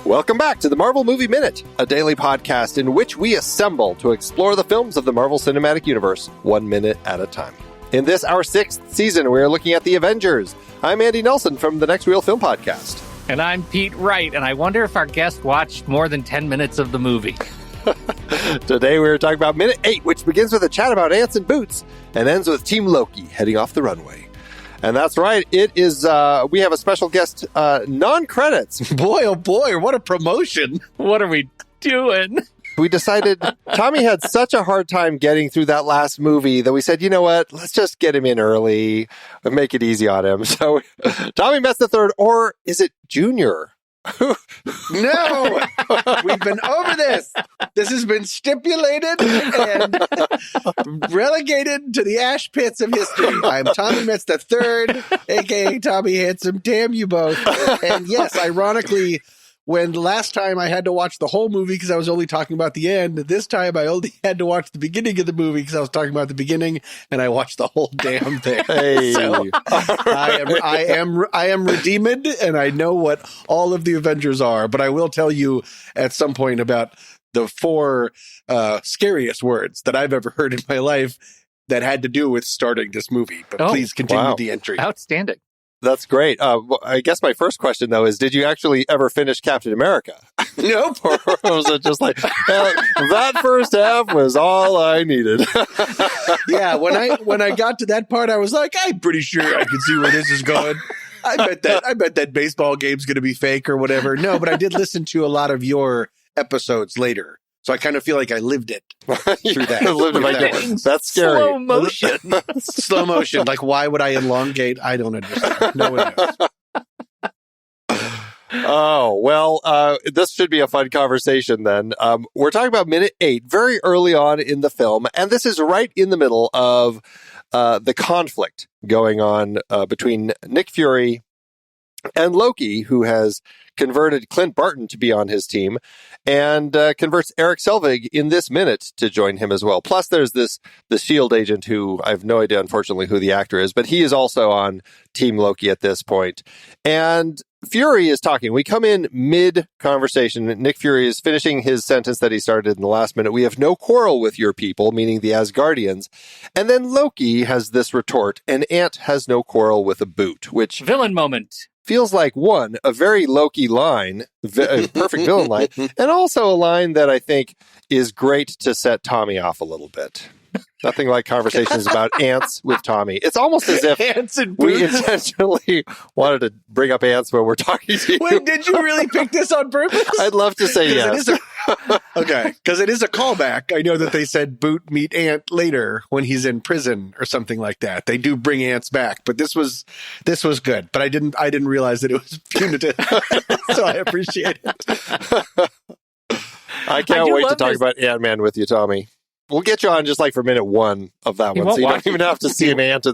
Welcome back to the Marvel Movie Minute, a daily podcast in which we assemble to explore the films of the Marvel Cinematic Universe 1 minute at a time. In this, our 6th season, we are looking at the Avengers. I'm Andy Nelson from the Next Reel Film Podcast. And I'm Pete Wright, and I wonder if our guest watched more than 10 minutes of the movie. Today we're talking about Minute 8, which begins with a chat about ants and boots and ends with Team Loki heading off the runway. And that's right, it is, we have a special guest, non-credits. Boy, oh boy, what a promotion. What are we doing? We decided Tommy had such a hard time getting through that last movie that we said, you know what, let's just get him in early and make it easy on him. So Tommy Metz III, or is it Junior? No, we've been over this. This has been stipulated and relegated to the ash pits of history. I'm Tommy Metz III, a.k.a. Tommy Handsome. Damn you both. And yes, ironically, when last time I had to watch the whole movie because I was only talking about the end, this time I only had to watch the beginning of the movie because I was talking about the beginning, and I watched the whole damn thing. Hey. So I am redeemed, and I know what all of the Avengers are. But I will tell you at some point about the 4 scariest words that I've ever heard in my life that had to do with starting this movie. But please continue the entry. Outstanding. That's great. I guess my first question, though, is did you actually ever finish Captain America? Nope. Or was it just like, that first half was all I needed? Yeah, when I got to that part, I was like, I'm pretty sure I can see where this is going. I bet that baseball game's going to be fake or whatever. No, but I did listen to a lot of your episodes later. So I kind of feel like I lived it through that. That's scary. Slow motion. Slow motion. Like, why would I elongate? I don't understand. No one knows. Oh, well, this should be a fun conversation then. We're talking about Minute 8, very early on in the film, and this is right in the middle of the conflict going on between Nick Fury and Loki, who has converted Clint Barton to be on his team and converts Eric Selvig in this minute to join him as well. Plus, there's the S.H.I.E.L.D. agent who I have no idea, unfortunately, who the actor is, but he is also on Team Loki at this point. And Fury is talking. We come in mid-conversation. Nick Fury is finishing his sentence that he started in the last minute. We have no quarrel with your people, meaning the Asgardians. And then Loki has this retort, an ant has no quarrel with a boot, which... Villain moment. Feels like, one, a very Loki line, a perfect villain line, and also a line that I think is great to set Tommy off a little bit. Nothing like conversations about ants with Tommy. It's almost as if we intentionally wanted to bring up ants when we're talking to you. Wait, did you really pick this on purpose? I'd love to say yes. Okay, because it is a callback. I know that they said boot meet ant later when he's in prison or something like that. They do bring ants back, but this was good. But I didn't realize that it was punitive, so I appreciate it. I can't wait to talk about Ant-Man with you, Tommy. We'll get you on just like for minute 1 of that one, so you don't even have to see an ant.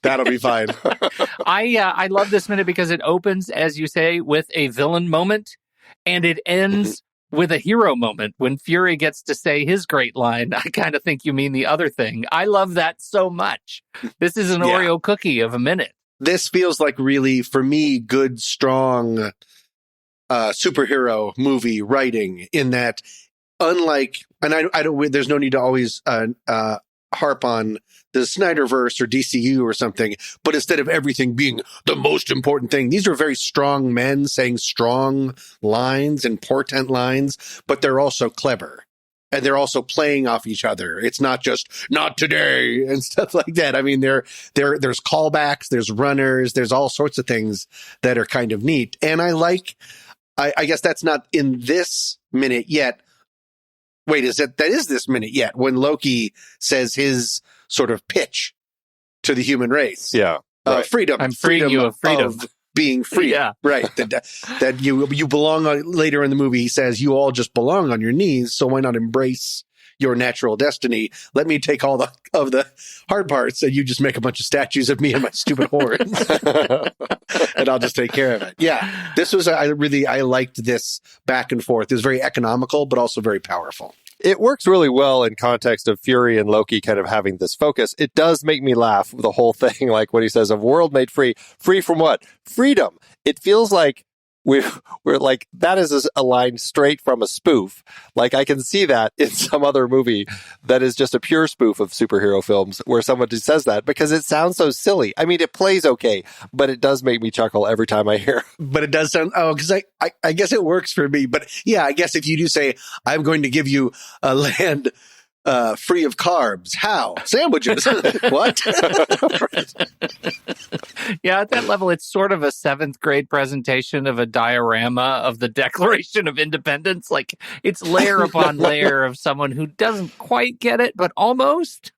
That'll be fine. I love this minute because it opens, as you say, with a villain moment, and it ends with a hero moment when Fury gets to say his great line. I kind of think you mean the other thing. I love that so much. This is an Oreo cookie of a minute. This feels like really, for me, good, strong superhero movie writing in that. Unlike, and I don't. There's no need to always harp on the Snyderverse or DCU or something. But instead of everything being the most important thing, these are very strong men saying strong lines, important lines. But they're also clever, and they're also playing off each other. It's not just "not today" and stuff like that. I mean, there's callbacks, there's runners, there's all sorts of things that are kind of neat. And I like. I guess that's not in this minute yet. Wait, that is this minute yet when Loki says his sort of pitch to the human race? Yeah. Right. Freedom. I'm freeing you of freedom. Of being free. Yeah. Right. That you belong on, later in the movie, he says, you all just belong on your knees. So why not embrace your natural destiny? Let me take all of the hard parts and you just make a bunch of statues of me and my stupid horns. And I'll just take care of it. Yeah. This was, I liked this back and forth. It was very economical, but also very powerful. It works really well in context of Fury and Loki kind of having this focus. It does make me laugh, the whole thing, like when he says, a world made free. Free from what? Freedom. It feels like we're like, that is a line straight from a spoof. Like, I can see that in some other movie that is just a pure spoof of superhero films where someone just says that because it sounds so silly. I mean, it plays okay, but it does make me chuckle every time I hear. But it does sound, because I guess it works for me. But yeah, I guess if you do say, I'm going to give you a land free of carbs. How? Sandwiches. What? Yeah, at that level, it's sort of a 7th grade presentation of a diorama of the Declaration of Independence. Like, it's layer upon layer of someone who doesn't quite get it, but almost.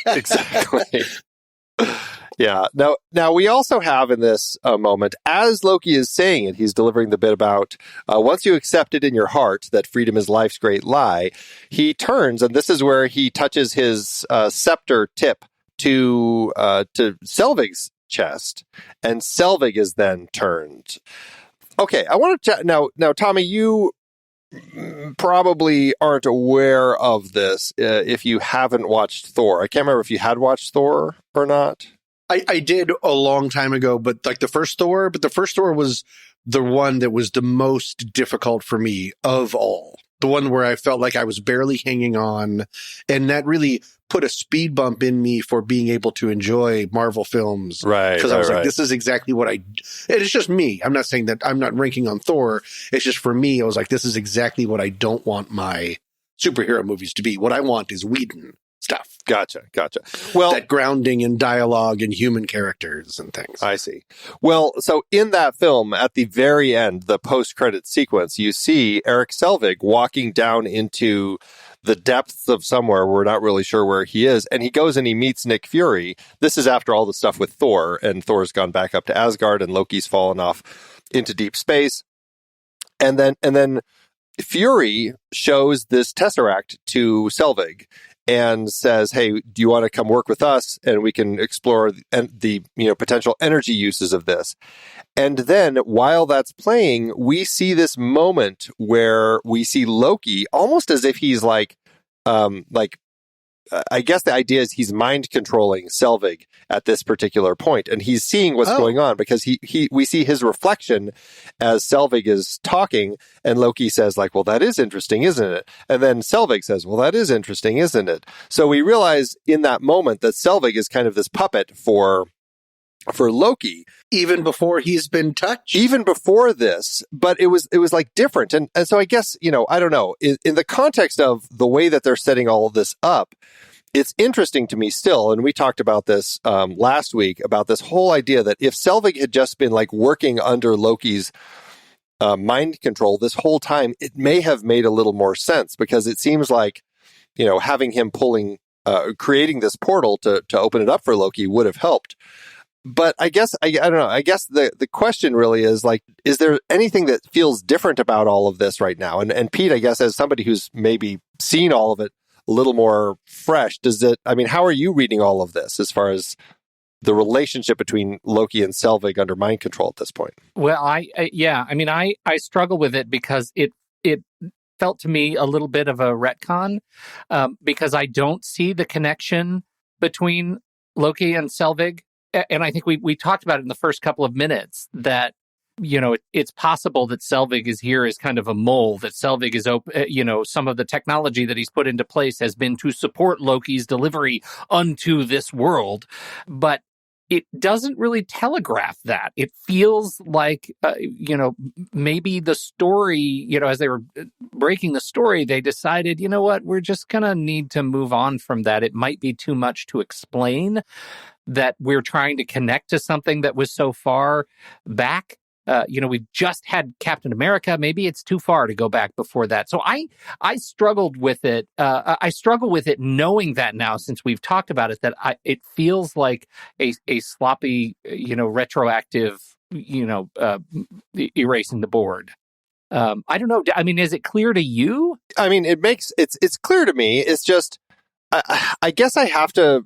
Exactly. Yeah. Now we also have in this moment, as Loki is saying it, he's delivering the bit about once you accept it in your heart that freedom is life's great lie, he turns, and this is where he touches his scepter tip to Selvig's chest, and Selvig is then turned. Okay, I want to now, Tommy, you probably aren't aware of this if you haven't watched Thor. I can't remember if you had watched Thor or not. I did a long time ago, but like the first Thor was the one that was the most difficult for me of all. The one where I felt like I was barely hanging on. And that really put a speed bump in me for being able to enjoy Marvel films. Right. Because I was like, this is exactly what and it's just me. I'm not saying that I'm not ranking on Thor. It's just for me, I was like, this is exactly what I don't want my superhero movies to be. What I want is Whedon stuff. Gotcha. Well, that grounding in dialogue and human characters and things. I see. Well, so in that film, at the very end, the post-credit sequence, you see Eric Selvig walking down into the depths of somewhere. We're not really sure where he is. And he goes and he meets Nick Fury. This is after all the stuff with Thor, and Thor's gone back up to Asgard, and Loki's fallen off into deep space. And then Fury shows this Tesseract to Selvig and says, hey, do you want to come work with us? And we can explore the potential energy uses of this. And then while that's playing, we see this moment where we see Loki almost as if he's I guess the idea is he's mind controlling Selvig at this particular point, and he's seeing what's going on because we see his reflection as Selvig is talking, and Loki says like, well, that is interesting, isn't it? And then Selvig says, well, that is interesting, isn't it? So we realize in that moment that Selvig is kind of this puppet for Loki. Even before he's been touched? Even before this, but it was like different. And so I guess, I don't know, in the context of the way that they're setting all of this up, it's interesting to me still, and we talked about this last week, about this whole idea that if Selvig had just been like working under Loki's mind control this whole time, it may have made a little more sense, because it seems like, having him creating this portal to open it up for Loki would have helped. But I guess, I don't know, I guess the question really is like, is there anything that feels different about all of this right now? And Pete, I guess, as somebody who's maybe seen all of it a little more fresh, how are you reading all of this as far as the relationship between Loki and Selvig under mind control at this point? Well, I struggle with it because it felt to me a little bit of a retcon, because I don't see the connection between Loki and Selvig. And I think we talked about it in the first couple of minutes that, it's possible that Selvig is here as kind of a mole, that Selvig is, some of the technology that he's put into place has been to support Loki's delivery unto this world. But it doesn't really telegraph that. It feels like, maybe the story, as they were breaking the story, they decided, you know what, we're just going to need to move on from that. It might be too much to explain that we're trying to connect to something that was so far back. We've just had Captain America. Maybe it's too far to go back before that. So I struggled with it. I struggle with it knowing that now, since we've talked about it, that it feels like a sloppy, retroactive, erasing the board. I don't know. I mean, is it clear to you? I mean, it's clear to me. It's just, I guess I have to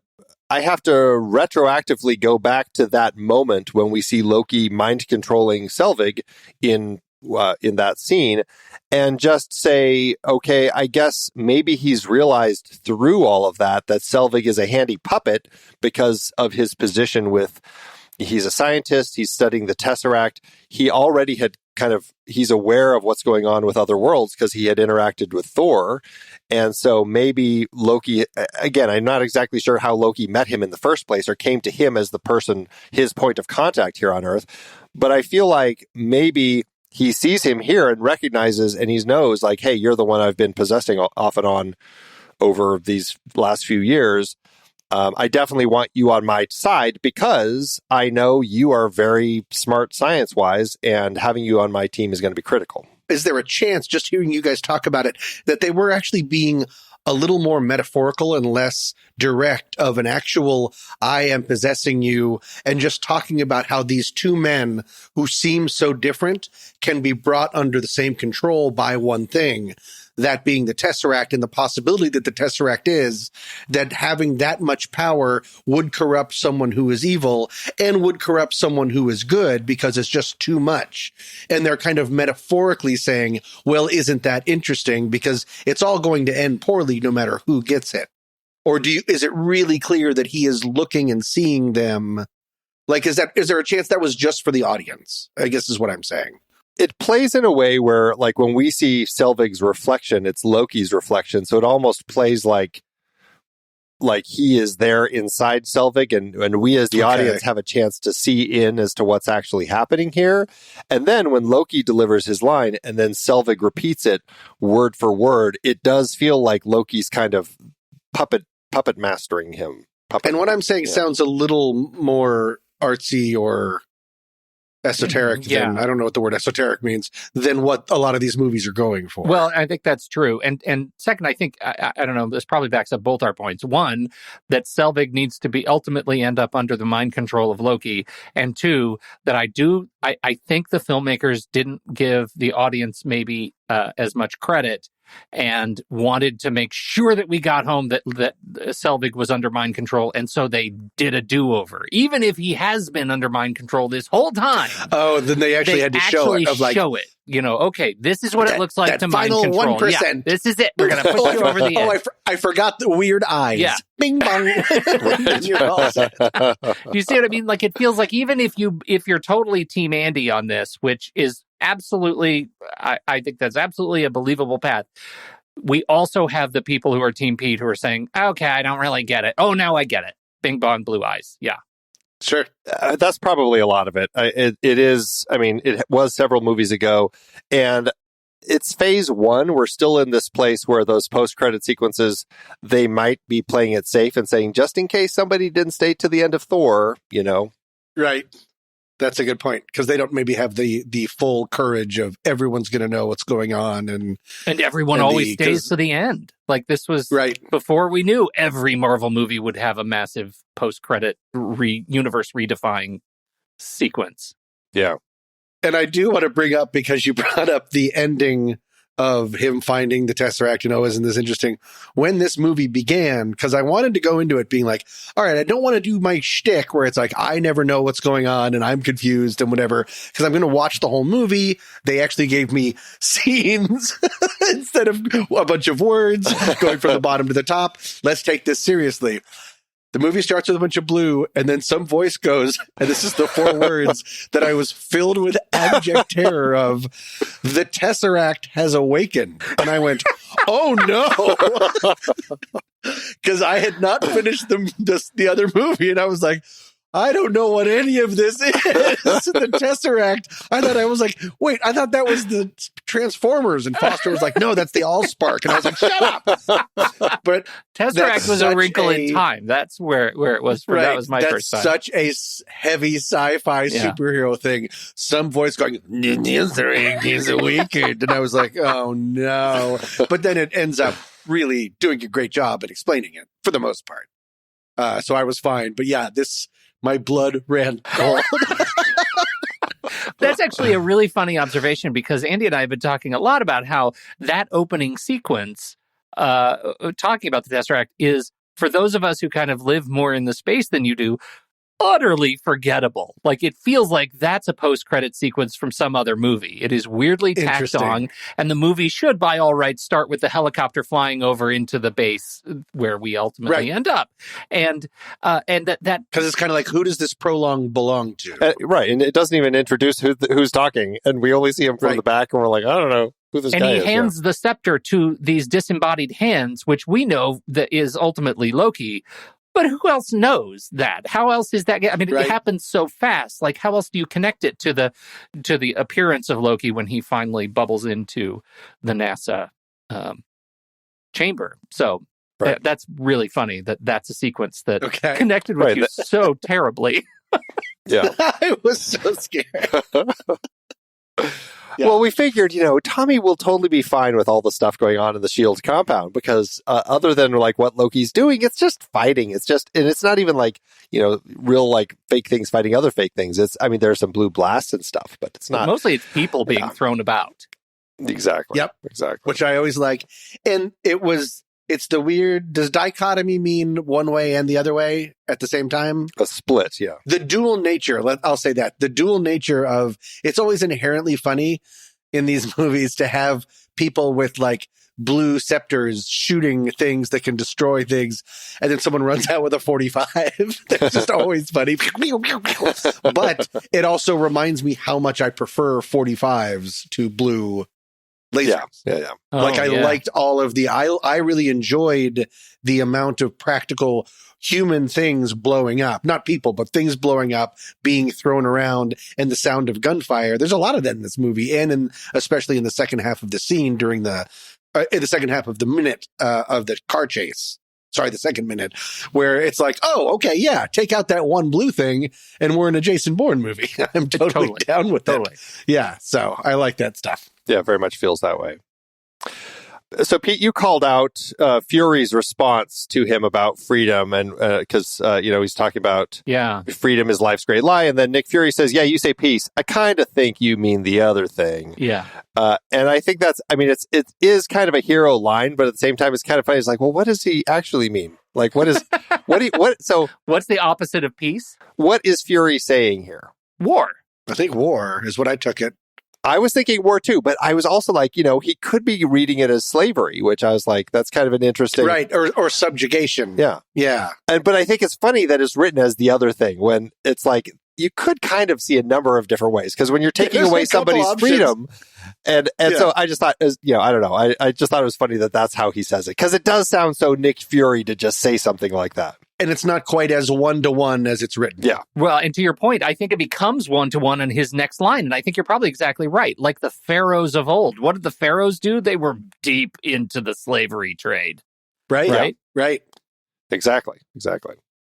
retroactively go back to that moment when we see Loki mind controlling Selvig in that scene, and just say, okay, I guess maybe he's realized through all of that Selvig is a handy puppet because of his position with, he's a scientist. He's studying the Tesseract. He already had he's aware of what's going on with other worlds because he had interacted with Thor. And so maybe Loki, again, I'm not exactly sure how Loki met him in the first place or came to him as the person, his point of contact here on Earth. But I feel like maybe he sees him here and recognizes, and he knows like, hey, you're the one I've been possessing off and on over these last few years. I definitely want you on my side because I know you are very smart science-wise, and having you on my team is going to be critical. Is there a chance, just hearing you guys talk about it, that they were actually being a little more metaphorical and less direct of an actual, I am possessing you, and just talking about how these two men who seem so different can be brought under the same control by one thing? That being the Tesseract, and the possibility that the Tesseract is that having that much power would corrupt someone who is evil and would corrupt someone who is good because it's just too much. And they're kind of metaphorically saying, well, isn't that interesting? Because it's all going to end poorly no matter who gets it. Or is it really clear that he is looking and seeing them? Like, is there a chance that was just for the audience? I guess is what I'm saying. It plays in a way where, like, when we see Selvig's reflection, it's Loki's reflection. So it almost plays like he is there inside Selvig, and we as the audience have a chance to see in as to what's actually happening here. And then when Loki delivers his line and then Selvig repeats it word for word, it does feel like Loki's kind of puppet mastering him. And what I'm saying sounds a little more artsy or esoteric than, I don't know what the word esoteric means, than what a lot of these movies are going for. Well, I think that's true. And second, I think, I don't know, this probably backs up both our points. One, that Selvig needs to be ultimately end up under the mind control of Loki. And two, that I think the filmmakers didn't give the audience maybe as much credit and wanted to make sure that we got home that Selvig was under mind control. And so they did a do-over. Even if he has been under mind control this whole time. Oh, then they actually had to show it. Show it. You know, okay, this is what it looks like to mind final control. 1%. Yeah, this is it. We're going to put you over the edge. I forgot the weird eyes. Yeah. Bing bong. You're all set. You see what I mean? Like, it feels like even if you're totally Team Andy on this, which is absolutely, I think that's absolutely a believable path. We also have the people who are Team Pete who are saying, okay, I don't really get it. Oh, now I get it. Bing bong, blue eyes. Yeah. Sure. That's probably a lot of it. It is, I mean, it was several movies ago, and it's phase one. We're still in this place where those post-credit sequences, they might be playing it safe and saying, just in case somebody didn't stay to the end of Thor, you know. Right. That's a good point, because they don't maybe have the full courage of everyone's going to know what's going on. And everyone always stays to the end. Like, this was right before we knew every Marvel movie would have a massive post-credit universe redefying sequence. Yeah. And I do want to bring up, because you brought up the ending of him finding the Tesseract, isn't this interesting? When this movie began, because I wanted to go into it being like, all right, I don't want to do my shtick where it's like, I never know what's going on and I'm confused and whatever, because I'm going to watch the whole movie. They actually gave me scenes instead of a bunch of words going from the bottom to the top. Let's take this seriously. The movie starts with a bunch of blue, and then some voice goes, and this is the 4 words that I was filled with abject terror of, the Tesseract has awakened. And I went, oh no! Because I had not finished the other movie, and I was like, I don't know what any of this is. The Tesseract. I was like, wait, I thought that was the Transformers. And Foster was like, no, that's the Allspark. And I was like, shut up. But Tesseract was a wrinkle in time. That's where it was. Right, that was my first time. That's such a heavy sci-fi superhero thing. Some voice going, the Tesseract is awakened. And I was like, oh no. But then it ends up really doing a great job at explaining it for the most part. So I was fine. But yeah, my blood ran cold. That's actually a really funny observation, because Andy and I have been talking a lot about how that opening sequence, talking about the Tesseract, is, for those of us who kind of live more in the space than you do, utterly forgettable. Like, it feels like that's a post-credit sequence from some other movie. It is weirdly tacked on, and the movie should, by all rights, start with the helicopter flying over into the base where we ultimately end up. And that because it's kind of like, who does this prolong belong to? Right, and it doesn't even introduce who's talking, and we only see him from the back, and we're like, I don't know who this guy is. And he hands the scepter to these disembodied hands, which we know that is ultimately Loki. But who else knows that? How else is that? I mean, it happens so fast. Like, how else do you connect it to the appearance of Loki when he finally bubbles into the NASA chamber? So that's really funny that's a sequence that connected with you so terribly. Yeah. I was so scared. Yeah. Well, we figured, Tommy will totally be fine with all the stuff going on in the S.H.I.E.L.D. compound because other than like what Loki's doing, it's just fighting. And it's not even like, real like fake things fighting other fake things. There's some blue blasts and stuff, but it's not. Mostly it's people being thrown about. Exactly. Yep. Exactly. Which I always like. And it's the weird, does dichotomy mean one way and the other way at the same time? A split, yeah. The dual nature, I'll say that. The dual nature of, it's always inherently funny in these movies to have people with like blue scepters shooting things that can destroy things, and then someone runs out with a 45. That's just always funny. But it also reminds me how much I prefer 45s to blue lasers. Yeah. I liked all of I really enjoyed the amount of practical human things blowing up, not people, but things blowing up, being thrown around, and the sound of gunfire. There's a lot of that in this movie, and especially in the second half of the scene during in the second half of the minute of the car chase. Sorry, the second minute, where it's like, oh, okay, yeah, take out that one blue thing, and we're in a Jason Bourne movie. I'm totally down with that. Yeah, so I like that stuff. Yeah, very much feels that way. So, Pete, you called out Fury's response to him about freedom, and because he's talking about freedom is life's great lie, and then Nick Fury says, "Yeah, you say peace. I kind of think you mean the other thing." Yeah, and I think it is kind of a hero line, but at the same time, it's kind of funny. It's like, well, what does he actually mean? Like, what is So, what's the opposite of peace? What is Fury saying here? War. I think war is what I took it. I was thinking war too, but I was also like, he could be reading it as slavery, which I was like, that's kind of an interesting... Right, or subjugation. Yeah. Yeah. But I think it's funny that it's written as the other thing, when it's like, you could kind of see a number of different ways, because when you're taking away somebody's freedom, and so I just thought, I don't know, I just thought it was funny that that's how he says it, because it does sound so Nick Fury to just say something like that. And it's not quite as one-to-one as it's written. Yeah. Well, and to your point, I think it becomes one-to-one in his next line. And I think you're probably exactly right. Like the pharaohs of old. What did the pharaohs do? They were deep into the slavery trade. Right? Right? Yeah. Right. Exactly.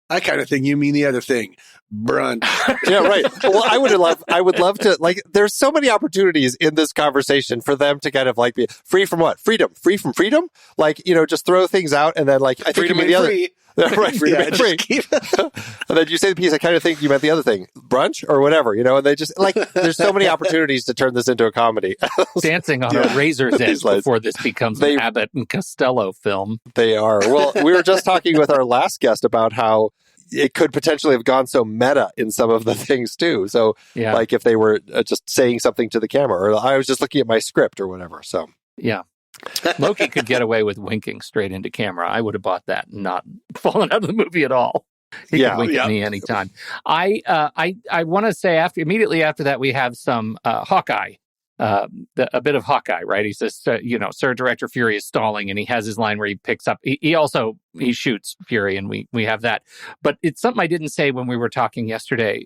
I kind of think you mean the other thing. Brunch. Yeah, right. Well, I would love to, like, there's so many opportunities in this conversation for them to kind of like be free from what? Freedom. Free from freedom? Like, just throw things out and then like, I think you mean the other. Right, freedom and free. And then you say the piece, I kind of think you meant the other thing, brunch or whatever, and they just like, there's so many opportunities to turn this into a comedy. Dancing on a razor's edge before this becomes an Abbott and Costello film. They are. Well, we were just talking with our last guest about how it could potentially have gone so meta in some of the things too. So like if they were just saying something to the camera, or I was just looking at my script or whatever. So yeah. Loki could get away with winking straight into camera. I would have bought that and not fallen out of the movie at all. He could wink at me anytime. I want to say immediately after that, we have some Hawkeye, a bit of Hawkeye, right? He says, Sir Director Fury is stalling, and he has his line where he picks up. He shoots Fury, and we have that. But it's something I didn't say when we were talking yesterday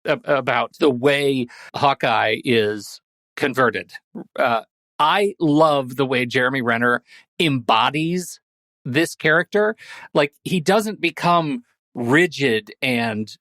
about the way Hawkeye is converted. I love the way Jeremy Renner embodies this character. Like, he doesn't become rigid and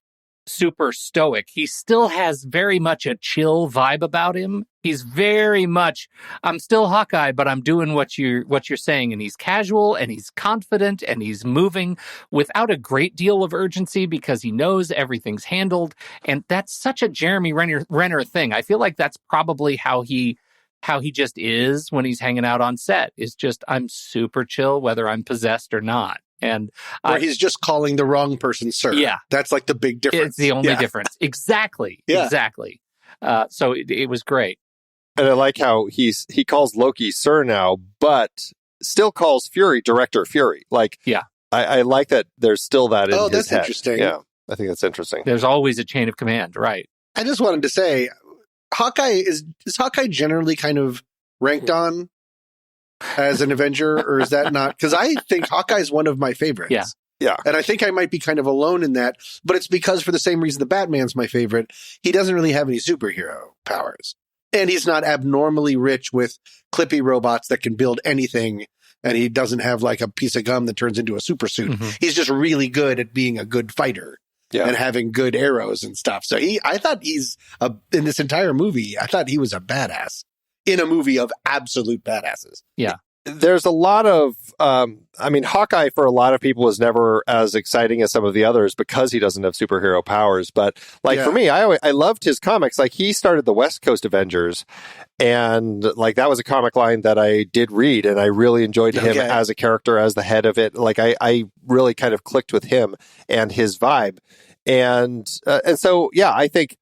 super stoic. He still has very much a chill vibe about him. He's very much, I'm still Hawkeye, but I'm doing what you're saying. And he's casual and he's confident and he's moving without a great deal of urgency because he knows everything's handled. And that's such a Jeremy Renner thing. I feel like that's probably how he just is when he's hanging out on set. Is just, I'm super chill whether I'm possessed or not. And Or he's just calling the wrong person sir. Yeah. That's like the big difference. It's the only difference. Exactly. Yeah. Exactly. So it was great. And I like how he calls Loki sir now, but still calls Fury Director Fury. Like, yeah. I like that there's still that in his that's head. interesting. Yeah, I think that's interesting. There's always a chain of command, right? I just wanted to say, Hawkeye is Hawkeye generally kind of ranked on as an Avenger, or is that not? Because I think Hawkeye is one of my favorites. Yeah. Yeah. And I think I might be kind of alone in that, but it's because for the same reason the Batman's my favorite, he doesn't really have any superhero powers. And he's not abnormally rich with clippy robots that can build anything, and he doesn't have like a piece of gum that turns into a super suit. Mm-hmm. He's just really good at being a good fighter. Yeah. And having good arrows and stuff. So I thought in this entire movie, I thought he was a badass in a movie of absolute badasses. Yeah. There's a lot of, Hawkeye for a lot of people was never as exciting as some of the others because he doesn't have superhero powers. But for me, I loved his comics. Like he started the West Coast Avengers, and like that was a comic line that I did read, and I really enjoyed him as a character, as the head of it. Like I really kind of clicked with him and his vibe, and so yeah, I think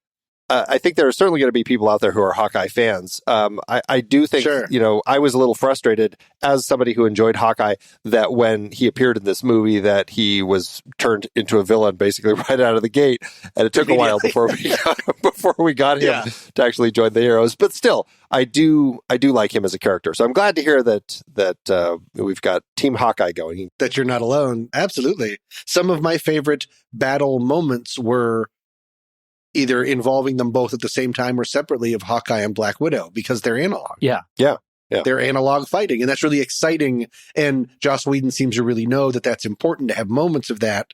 there are certainly going to be people out there who are Hawkeye fans. I do think, I was a little frustrated as somebody who enjoyed Hawkeye that when he appeared in this movie that he was turned into a villain basically right out of the gate. And it took a while before we got him to actually join the heroes. But still, I do like him as a character. So I'm glad to hear that we've got Team Hawkeye going. That you're not alone. Absolutely. Some of my favorite battle moments were either involving them both at the same time or separately of Hawkeye and Black Widow because they're analog. Yeah. They're analog fighting, and that's really exciting. And Joss Whedon seems to really know that that's important to have moments of that,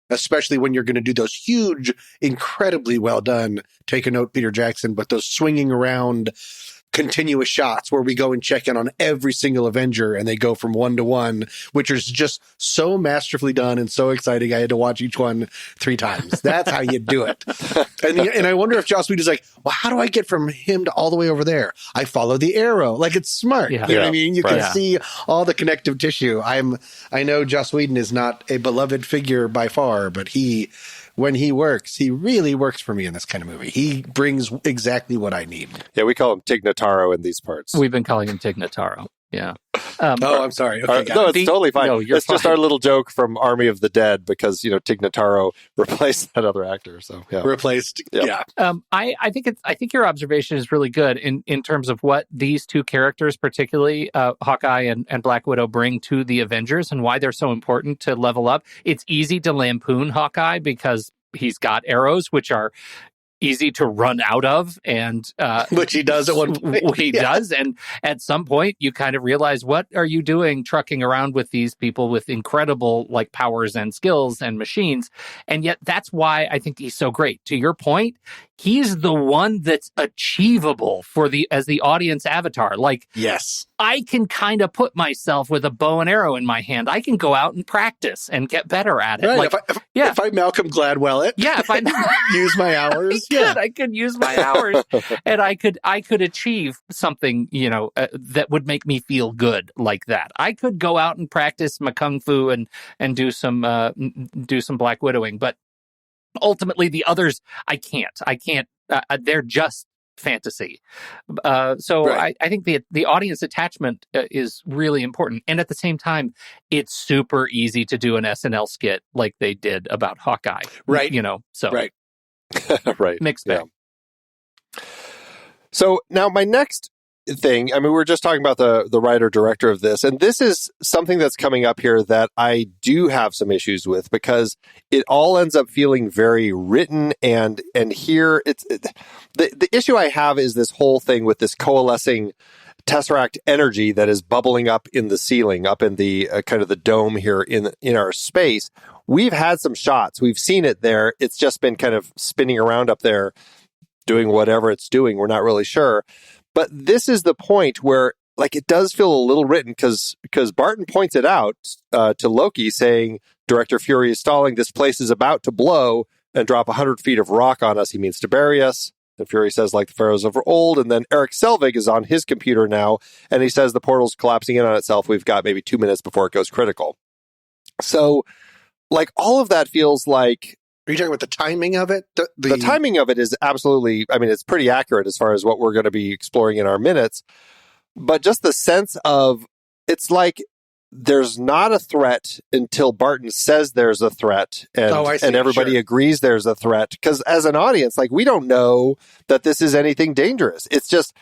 especially when you're going to do those huge, incredibly well done, take a note, Peter Jackson, but those swinging around continuous shots where we go and check in on every single Avenger and they go from one to one, which is just so masterfully done and so exciting. I had to watch each one 3 times. That's how you do it. And I wonder if Joss Whedon's like, well, how do I get from him to all the way over there? I follow the arrow. Like, it's smart. Yeah. You know what I mean? You can Yeah. see all the connective tissue. I know Joss Whedon is not a beloved figure by far, but when he works, he really works for me in this kind of movie. He brings exactly what I need. Yeah, we call him Tig Notaro in these parts. We've been calling him Tig Notaro. Yeah. I'm sorry. Okay, no, it's totally fine. No, you're it's just fine. our little joke from Army of the Dead because, Tig Notaro replaced that other actor. So, yeah. Replaced. Yep. Yeah. I think your observation is really good in terms of what these two characters, particularly Hawkeye and Black Widow, bring to the Avengers and why they're so important to level up. It's easy to lampoon Hawkeye because he's got arrows, which are easy to run out of, and Which he does at one point. He does, and at some point you kind of realize, what are you doing trucking around with these people with incredible like powers and skills and machines? And yet that's why I think he's so great. To your point, he's the one that's achievable as the audience avatar. Like, Yes. I can kind of put myself with a bow and arrow in my hand. I can go out and practice and get better at it. Right. Like, If I Malcolm Gladwell it, if I use my hours. I could use my hours, and I could achieve something, that would make me feel good like that. I could go out and practice my kung fu and do some Black Widowing, but ultimately the others I can't. They're just fantasy. So Right. I think the audience attachment is really important, and at the same time, it's super easy to do an SNL skit like they did about Hawkeye. Right. So Right. Right. mixed bag. So now my next thing, we were just talking about the writer-director of this, and this is something that's coming up here that I do have some issues with because it all ends up feeling very written, and here the issue I have is this whole thing with this coalescing Tesseract energy that is bubbling up in the ceiling, up in the kind of the dome here in our space. We've had some shots. We've seen it there. It's just been kind of spinning around up there, doing whatever it's doing. We're not really sure. But this is the point where, like, it does feel a little written because Barton points it out to Loki, saying, Director Fury is stalling. This place is about to blow and drop 100 feet of rock on us. He means to bury us. And Fury says, like the pharaohs of old. And then Eric Selvig is on his computer now, and he says the portal's collapsing in on itself. We've got maybe 2 minutes before it goes critical. So, like, all of that feels like... Are you talking about the timing of it? The timing of it is absolutely, I mean, it's pretty accurate as far as what we're going to be exploring in our minutes. But just the sense of, it's like there's not a threat until Barton says there's a threat, and everybody agrees there's a threat. Because as an audience, like, we don't know that this is anything dangerous. It's just,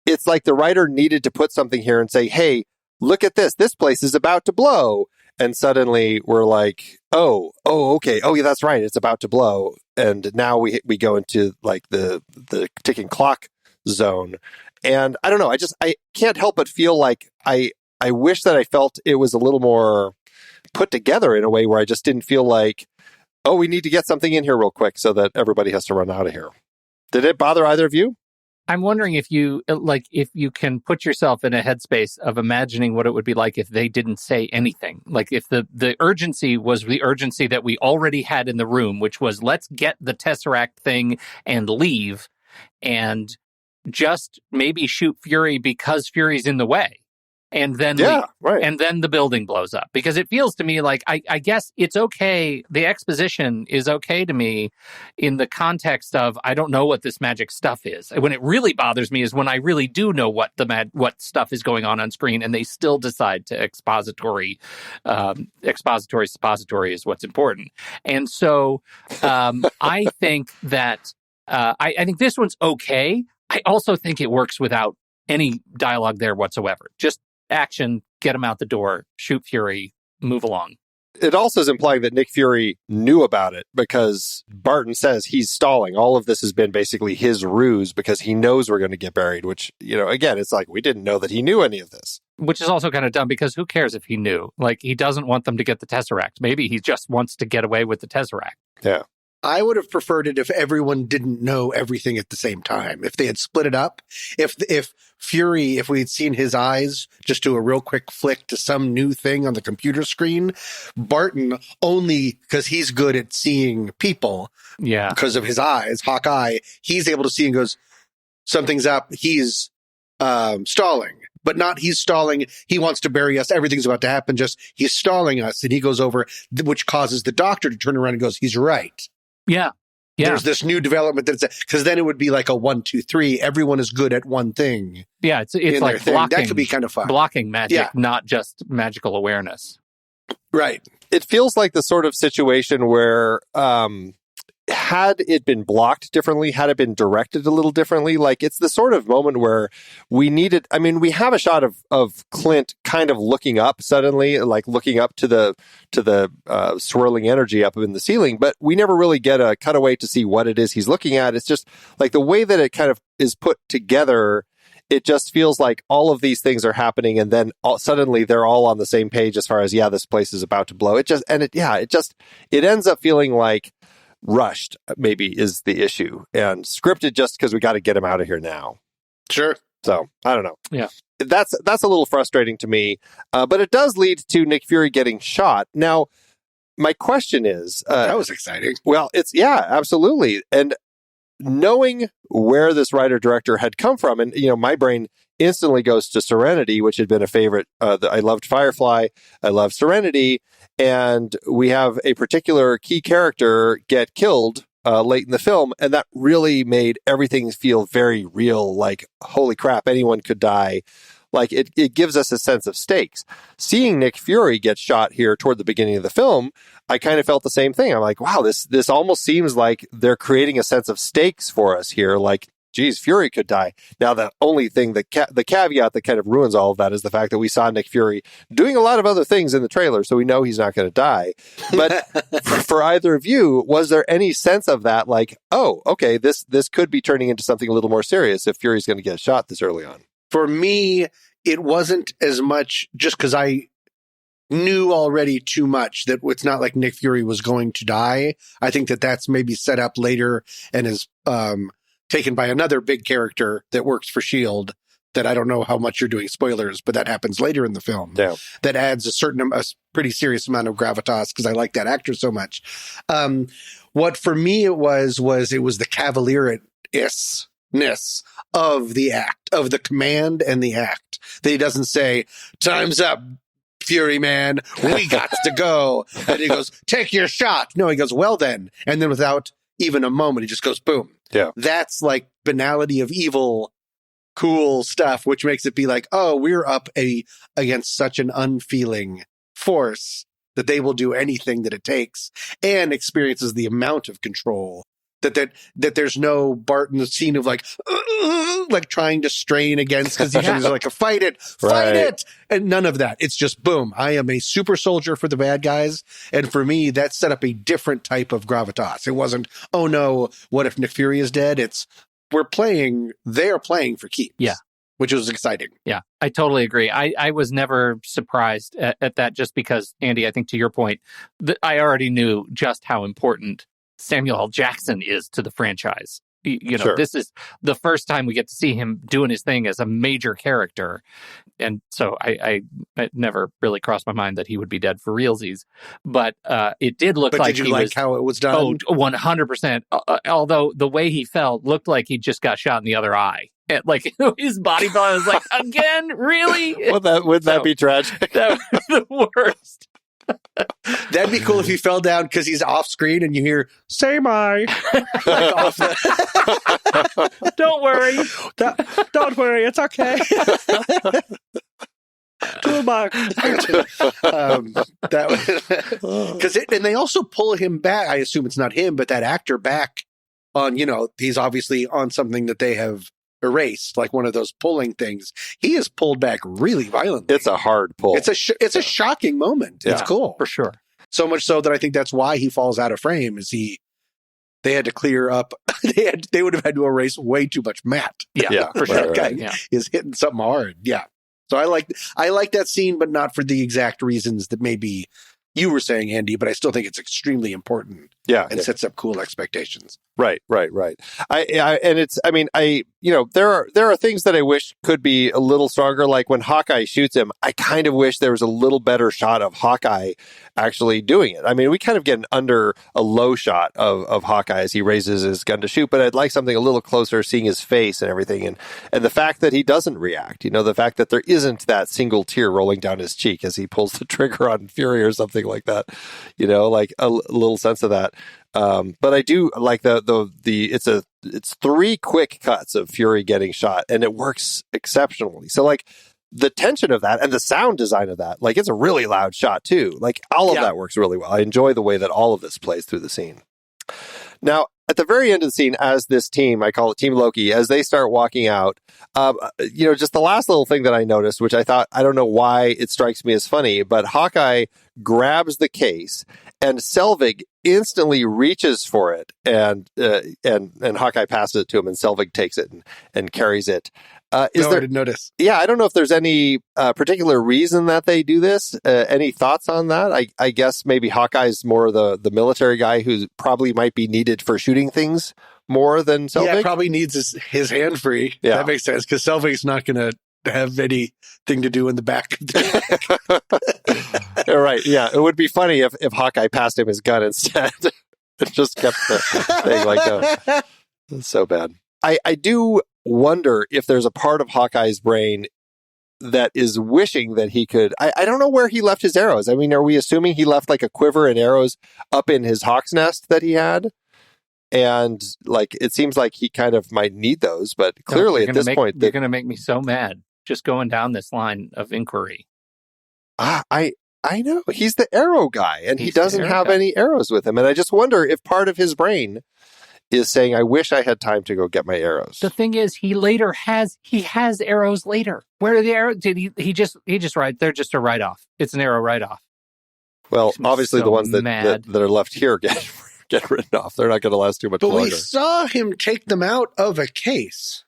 it's like the writer needed to put something here and say, hey, look at this. This place is about to blow. And suddenly we're like, okay. Oh, yeah, that's right. It's about to blow. And now we go into like the ticking clock zone. And I don't know. I can't help but feel like I wish that I felt it was a little more put together in a way where I just didn't feel like, oh, we need to get something in here real quick so that everybody has to run out of here. Did it bother either of you? I'm wondering if you can put yourself in a headspace of imagining what it would be like if they didn't say anything. Like if the urgency was the urgency that we already had in the room, which was let's get the Tesseract thing and leave and just maybe shoot Fury because Fury's in the way. And then and then the building blows up. Because it feels to me like, I guess it's okay. The exposition is okay to me in the context of, I don't know what this magic stuff is. When it really bothers me is when I really do know what stuff is going on screen and they still decide to expository is what's important. And so I think that I think this one's okay. I also think it works without any dialogue there whatsoever. Just action, get him out the door, shoot Fury, move along. It also is implying that Nick Fury knew about it because Barton says he's stalling. All of this has been basically his ruse because he knows we're going to get buried, which, again, it's like we didn't know that he knew any of this. Which is also kind of dumb because who cares if he knew? Like, he doesn't want them to get the Tesseract. Maybe he just wants to get away with the Tesseract. Yeah. I would have preferred it if everyone didn't know everything at the same time. If they had split it up, if Fury, if we had seen his eyes just do a real quick flick to some new thing on the computer screen, Barton, only because he's good at seeing people, because of his eyes, Hawkeye, he's able to see and goes, something's up. He's stalling. But not he's stalling, he wants to bury us, everything's about to happen, just he's stalling us, and he goes over, which causes the doctor to turn around and goes, he's right. Yeah. There's this new development that's because then it would be like a 1, 2, 3. Everyone is good at one thing. Yeah, it's like blocking. That could be kind of fun. Blocking magic, not just magical awareness. Right. It feels like the sort of situation where had it been blocked differently, had it been directed a little differently, like it's the sort of moment where we needed, I mean, we have a shot of Clint kind of looking up suddenly, like looking up to the swirling energy up in the ceiling, but we never really get a cutaway to see what it is he's looking at. It's just like the way that it kind of is put together, it just feels like all of these things are happening and then suddenly they're all on the same page as far as, this place is about to blow. It ends up feeling like rushed, maybe, is the issue, and scripted just because we got to get him out of here now. Sure. So I don't know. Yeah, that's a little frustrating to me, but it does lead to Nick Fury getting shot. Now, my question is, that was exciting. Well, it's absolutely, and knowing where this writer director had come from, and my brain instantly goes to Serenity, which had been a favorite. I loved Firefly. I loved Serenity. And we have a particular key character get killed late in the film. And that really made everything feel very real. Like, holy crap, anyone could die. Like, it gives us a sense of stakes. Seeing Nick Fury get shot here toward the beginning of the film, I kind of felt the same thing. I'm like, wow, this almost seems like they're creating a sense of stakes for us here. Like, geez, Fury could die. Now, the only thing, the caveat that kind of ruins all of that is the fact that we saw Nick Fury doing a lot of other things in the trailer, so we know he's not going to die. But for either of you, was there any sense of that? Like, oh, okay, this could be turning into something a little more serious if Fury's going to get shot this early on. For me, it wasn't as much just because I knew already too much that it's not like Nick Fury was going to die. I think that's maybe set up later and is taken by another big character that works for S.H.I.E.L.D. that I don't know how much you're doing spoilers, but that happens later in the film. Yeah. That adds a pretty serious amount of gravitas because I like that actor so much. What for me it was the cavalier-ness of the act, of the command and the act. That he doesn't say, time's up, Fury, man. We got to go. And he goes, take your shot. No, he goes, well then. And then without even a moment, he just goes, boom. Yeah. That's like banality of evil, cool stuff, which makes it be like, oh, we're up against such an unfeeling force that they will do anything that it takes, and experiences the amount of control that there's no Barton scene of like trying to strain against, because he's like, fight it, and none of that. It's just boom. I am a super soldier for the bad guys, and for me, that set up a different type of gravitas. It wasn't, oh no, what if Nick Fury is dead? It's they're playing for keeps. Yeah. Which was exciting. Yeah, I totally agree. I was never surprised at that, just because, Andy, I think to your point, I already knew just how important Samuel L. Jackson is to the franchise. You know, Sure. This is the first time we get to see him doing his thing as a major character. And so it never really crossed my mind that he would be dead for realsies. But it did look like did you like how it was done? Oh, 100%. Although the way he fell looked like he just got shot in the other eye. And, like, his body fell. I was like, again? Really? Would that be tragic? That was the worst. That'd be cool if he fell down because he's off screen and you hear, say my. Like off Don't worry. Don't worry, it's okay. And they also pull him back. I assume it's not him, but that actor back on, he's obviously on something that they have erased, like one of those pulling things. He is pulled back really violently. It's a hard pull. It's a shocking moment. Yeah, it's cool. For sure. So much so that I think that's why he falls out of frame, is they had to clear up. They would have had to erase way too much Matt. Yeah, for That sure. guy is hitting something hard. Yeah. So I like that scene, but not for the exact reasons that maybe you were saying, Andy, but I still think it's extremely important. And sets up cool expectations. Right. There are things that I wish could be a little stronger. Like when Hawkeye shoots him, I kind of wish there was a little better shot of Hawkeye actually doing it. I mean, we kind of get under a low shot of Hawkeye as he raises his gun to shoot, but I'd like something a little closer, seeing his face and everything. And the fact that he doesn't react, the fact that there isn't that single tear rolling down his cheek as he pulls the trigger on Fury or something like that, like a little sense of that. But I do like it's 3 quick cuts of Fury getting shot, and it works exceptionally. So like the tension of that and the sound design of that, like it's a really loud shot too. Like all of that works really well. I enjoy the way that all of this plays through the scene. Now, at the very end of the scene, as this team, I call it Team Loki, as they start walking out, just the last little thing that I noticed, which I don't know why it strikes me as funny, but Hawkeye grabs the case and Selvig instantly reaches for it, and Hawkeye passes it to him, and Selvig takes it and carries it. I didn't notice. Yeah, I don't know if there's any particular reason that they do this. Any thoughts on that? I guess maybe Hawkeye's more the military guy who probably might be needed for shooting things more than Selvig. Yeah, probably needs his hand free. Yeah. That makes sense, because Selvig's not going to have anything to do in the back. Right. Yeah, it would be funny if Hawkeye passed him his gun instead. It just kept the thing like that. It's so bad. I do wonder if there's a part of Hawkeye's brain that is wishing that he could. I don't know where he left his arrows. I mean, are we assuming he left like a quiver and arrows up in his hawk's nest that he had? And like, it seems like he kind of might need those, but clearly at this point, you're going to make me so mad just going down this line of inquiry. I know he's the arrow guy, and he doesn't have any arrows with him. And I just wonder if part of his brain is saying, I wish I had time to go get my arrows. The thing is, he has arrows later. Where are the arrows? Did he just they're just a write-off. It's an arrow write-off. Well, obviously the ones that are left here get written off. They're not going to last too much longer. But we saw him take them out of a case.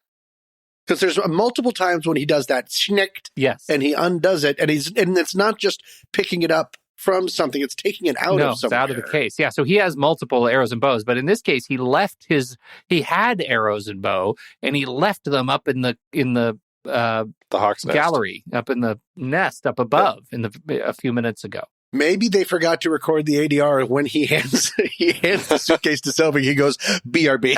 Because there's multiple times when he does that schnicked, and he undoes it, and it's not just picking it up from something; it's taking it out of somewhere. It's out of the case. Yeah, so he has multiple arrows and bows, but in this case, he had arrows and bow, and he left them up in the Hawk's nest gallery, up in the nest up above a few minutes ago. Maybe they forgot to record the ADR when he hands the suitcase to Selvig. He goes, BRB.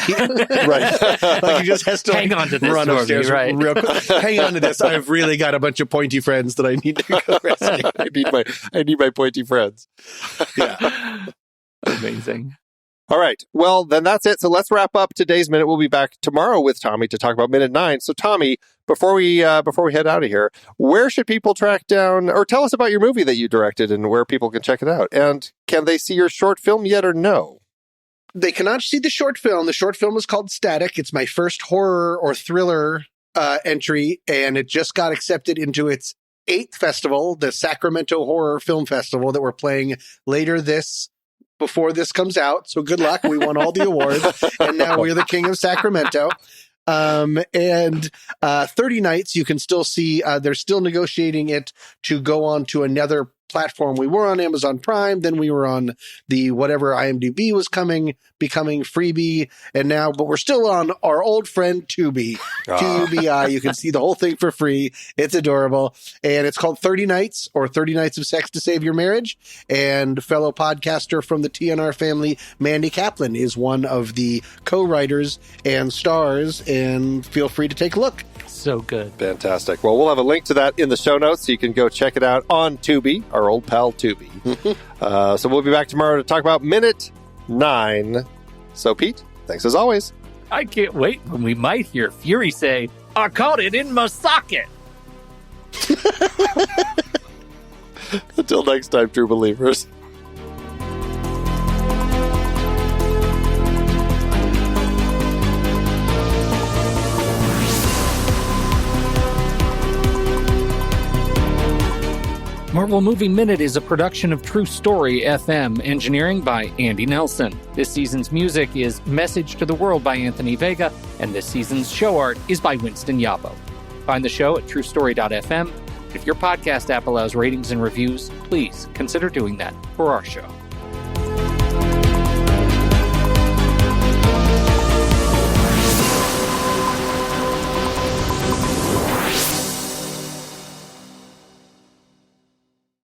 Right. Like he just has to Hang on to this, run upstairs right? real quick. Hang on to this. I've really got a bunch of pointy friends that I need to go rescue. I need my pointy friends. Yeah. Amazing. All right. Well, then that's it. So let's wrap up today's minute. We'll be back tomorrow with Tommy to talk about minute 9. So Tommy, before we head out of here, where should people track down or tell us about your movie that you directed and where people can check it out? And can they see your short film yet or no? They cannot see the short film. The short film is called Static. It's my first horror or thriller entry, and it just got accepted into its 8th festival, the Sacramento Horror Film Festival, that we're playing before this comes out. So good luck. We won all the awards, and now we're the king of Sacramento. And 30 Nights, you can still see, they're still negotiating it to go on to another platform. We were on Amazon Prime, then we were on the whatever IMDb was becoming Freebie, and now, but we're still on our old friend Tubi. TUBI. You can see the whole thing for free. It's adorable. And it's called 30 Nights or 30 Nights of Sex to Save Your Marriage. And fellow podcaster from the TNR family, Mandy Kaplan, is one of the co-writers and stars, and feel free to take a look. So good. Fantastic. Well, we'll have a link to that in the show notes so you can go check it out on Tubi, our old pal Tubi. So we'll be back tomorrow to talk about minute 9. So, Pete, thanks as always. I can't wait when we might hear Fury say, I caught it in my socket. Until next time, true believers. Marvel Movie Minute is a production of TruStory FM, engineering by Andy Nelson. This season's music is Message to the World by Anthony Vega, and this season's show art is by Winston Yabo. Find the show at TruStory.fm. If your podcast app allows ratings and reviews, please consider doing that for our show.